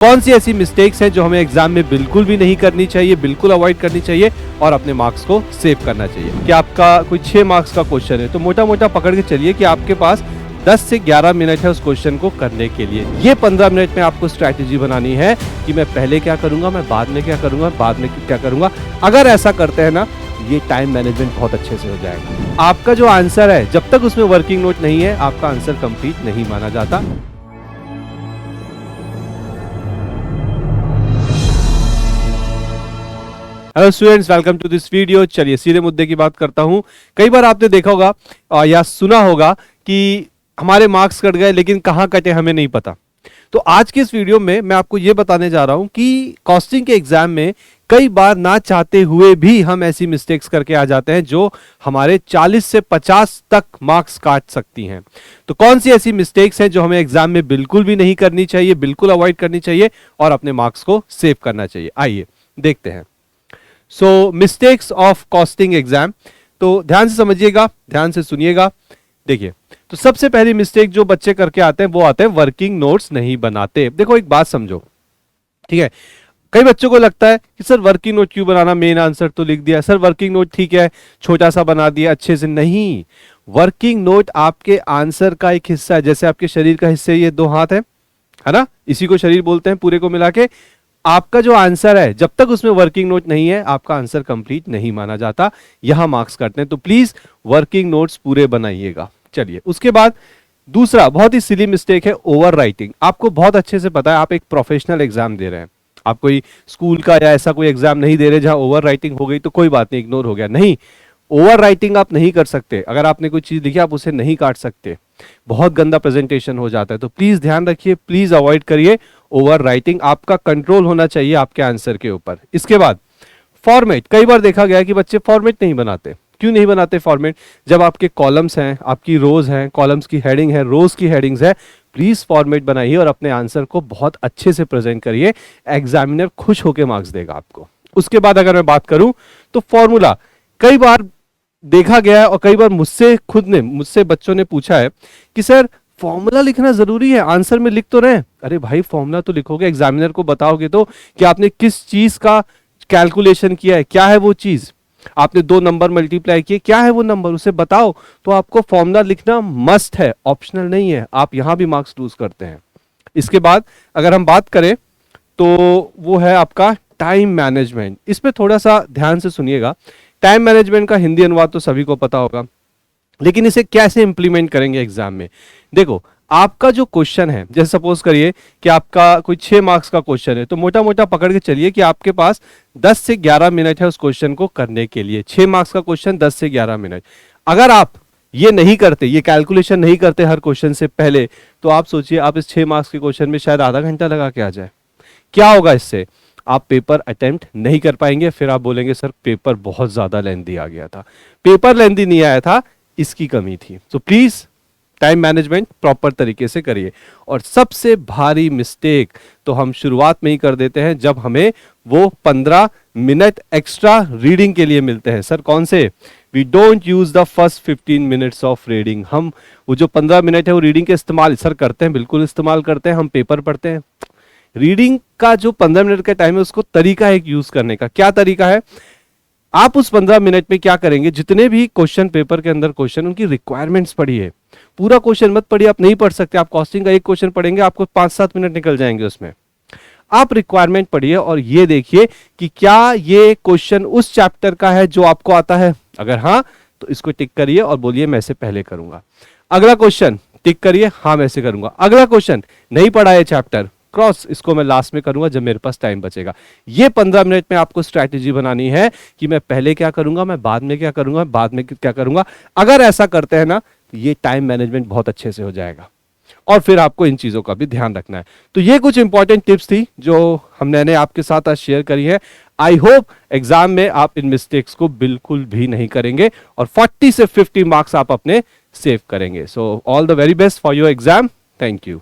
कौन सी ऐसी मिस्टेक्स हैं जो हमें एग्जाम में बिल्कुल भी नहीं करनी चाहिए, बिल्कुल अवॉइड करनी चाहिए और अपने मार्क्स को सेव करना चाहिए। कि आपका कोई 6 मार्क्स का क्वेश्चन है तो मोटा मोटा पकड़ के चलिए कि आपके पास 10 से 11 मिनट है उस क्वेश्चन को करने के लिए। ये 15 मिनट में आपको स्ट्रैटेजी बनानी है कि मैं पहले क्या करूंगा, मैं बाद में क्या करूंगा, बाद में क्या करूंगा। अगर ऐसा करते हैं ना, ये टाइम मैनेजमेंट बहुत अच्छे से हो जाएगा। आपका जो आंसर है, जब तक उसमें वर्किंग नोट नहीं है, आपका आंसर कंप्लीट नहीं माना जाता। Hello students, welcome to this video. चलिए सीधे मुद्दे की बात करता हूं। कई बार आपने देखा होगा या सुना होगा कि हमारे मार्क्स कट गए, लेकिन कहां कटे हमें नहीं पता। तो आज के इस वीडियो में मैं आपको यह बताने जा रहा हूं कि कॉस्टिंग के एग्जाम में कई बार ना चाहते हुए भी हम ऐसी मिस्टेक्स करके आ जाते हैं जो हमारे 40 से 50 तक मार्क्स काट सकती हैं। तो कौन सी ऐसी मिस्टेक्स हैं जो हमें एग्जाम में बिल्कुल भी नहीं करनी चाहिए, बिल्कुल अवॉइड करनी चाहिए और अपने मार्क्स को सेव करना चाहिए। आइए देखते हैं। सो मिस्टेक्स ऑफ कॉस्टिंग एग्जाम, तो ध्यान से समझिएगा, ध्यान से सुनिएगा। देखिए, तो सबसे पहली मिस्टेक जो बच्चे करके आते हैं वो आते हैं वर्किंग नोट्स नहीं बनाते। देखो एक बात समझो, ठीक है। कई बच्चों को लगता है कि सर वर्किंग नोट क्यों बनाना, मेन आंसर तो लिख दिया। सर वर्किंग नोट ठीक है, छोटा सा बना दिया अच्छे से। नहीं, वर्किंग नोट आपके आंसर का एक हिस्सा है। जैसे आपके शरीर का हिस्सा ये 2 हाथ है ना, इसी को शरीर बोलते हैं पूरे को मिला के। आपका जो आंसर है, जब तक उसमें वर्किंग नोट नहीं है, आपका आंसर कंप्लीट नहीं माना जाता। यहां मार्क्स करते हैं। तो प्लीज वर्किंग नोट्स पूरे बनाइएगा। चलिए, उसके बाद दूसरा बहुत ही सिली मिस्टेक है ओवर राइटिंग। आपको बहुत अच्छे से पता है आप एक प्रोफेशनल एग्जाम दे रहे हैं, आप कोई स्कूल का या ऐसा कोई एग्जाम नहीं दे रहे जहां ओवर राइटिंग हो गई तो कोई बात नहीं, इग्नोर हो गया। नहीं, ओवर राइटिंग आप नहीं कर सकते। अगर आपने कोई चीज लिखी आप उसे नहीं काट सकते, बहुत गंदा प्रेजेंटेशन हो जाता है। तो प्लीज ध्यान रखिए, प्लीज अवॉइड करिए ओवर राइटिंग। आपका कंट्रोल होना चाहिए आपके आंसर के ऊपर। इसके बाद फॉर्मेट, कई बार देखा गया कि बच्चे फॉर्मेट नहीं बनाते। क्यों नहीं बनाते फॉर्मेट? जब आपके कॉलम्स हैं, आपकी रोज हैं, कॉलम्स की हेडिंग है, रोज की हेडिंग्स है, प्लीज फॉर्मेट बनाइए और अपने आंसर को बहुत अच्छे से प्रेजेंट करिए। एग्जामिनर खुश होकर मार्क्स देगा आपको। उसके बाद अगर मैं बात करूं तो फॉर्मूला, कई बार देखा गया है और कई बार मुझसे बच्चों ने पूछा है कि सर फॉर्मूला लिखना जरूरी है, आंसर में लिख तो रहे हैं। अरे भाई, फॉर्मूला तो लिखोगे, एग्जामिनर को बताओगे तो कि आपने किस चीज का कैलकुलेशन किया है, क्या है वो चीज। आपने 2 नंबर मल्टीप्लाई किए, क्या है वो नंबर, उसे बताओ। तो आपको फॉर्मूला लिखना मस्ट है, ऑप्शनल नहीं है। आप यहां भी मार्क्स लूज करते हैं। इसके बाद अगर हम बात करें तो वो है आपका टाइम मैनेजमेंट। इसमें थोड़ा सा ध्यान से सुनिएगा। टाइम मैनेजमेंट का हिंदी अनुवाद तो सभी को पता होगा, लेकिन इसे कैसे इंप्लीमेंट करेंगे एग्जाम में। देखो, आपका जो क्वेश्चन है, जैसे सपोज करिए कि आपका कोई 6 मार्क्स का क्वेश्चन है, तो मोटा मोटा पकड़ के चलिए कि आपके पास 10 से 11 मिनट है उस क्वेश्चन को करने के लिए। 6 मार्क्स का क्वेश्चन, 10 से 11 मिनट। अगर आप ये नहीं करते, ये कैलकुलेशन नहीं करते हर क्वेश्चन से पहले, तो आप सोचिए आप इस 6 मार्क्स के क्वेश्चन में शायद आधा घंटा लगा के आ जाए। क्या होगा इससे? आप पेपर अटेम्प्ट नहीं कर पाएंगे। फिर आप बोलेंगे सर पेपर बहुत ज्यादा लेंथी आ गया था। पेपर लेंथी नहीं आया था, इसकी कमी थी। तो प्लीज टाइम मैनेजमेंट प्रॉपर तरीके से करिए। और सबसे भारी मिस्टेक तो हम शुरुआत में ही कर देते हैं जब हमें वो 15 मिनट एक्स्ट्रा रीडिंग के लिए मिलते हैं। सर कौन से? We don't use the first 15 minutes of reading. हम वो जो 15 मिनट है वो रीडिंग के इस्तेमाल सर करते हैं, बिल्कुल इस्तेमाल करते हैं। हम पेपर पढ़ते हैं। रीडिंग का जो 15 मिनट का टाइम है उसको तरीका है एक यूज करने का। क्या तरीका है? आप उस 15 मिनट में क्या करेंगे, जितने भी क्वेश्चन पेपर के अंदर क्वेश्चन, उनकी रिक्वायरमेंट्स पढ़िए। पूरा क्वेश्चन मत पढ़िए, आप नहीं पढ़ सकते। आप कॉस्टिंग का एक क्वेश्चन पढ़ेंगे, आपको 5-7 मिनट निकल जाएंगे उसमें। आप रिक्वायरमेंट पढ़िए और ये देखिए कि क्या ये क्वेश्चन उस चैप्टर का है जो आपको आता है। अगर हाँ, तो इसको टिक करिए और बोलिए मैं इसे पहले करूंगा। अगला क्वेश्चन टिक करिए, हाँ मैं इसे करूंगा। अगला क्वेश्चन नहीं पढ़ा है चैप्टर, क्रॉस, इसको मैं लास्ट में करूंगा जब मेरे पास टाइम बचेगा। ये 15 मिनट में आपको स्ट्रैटेजी बनानी है कि मैं पहले क्या करूंगा, मैं बाद में क्या करूंगा, बाद में क्या करूंगा। अगर ऐसा करते हैं ना, तो ये टाइम मैनेजमेंट बहुत अच्छे से हो जाएगा। और फिर आपको इन चीजों का भी ध्यान रखना है। तो ये कुछ इंपॉर्टेंट टिप्स थी जो हमने आपके साथ आज शेयर करी है। आई होप एग्जाम में आप इन मिस्टेक्स को बिल्कुल भी नहीं करेंगे और 40 से 50 मार्क्स आप अपने सेव करेंगे। So all the very best for your exam. Thank you.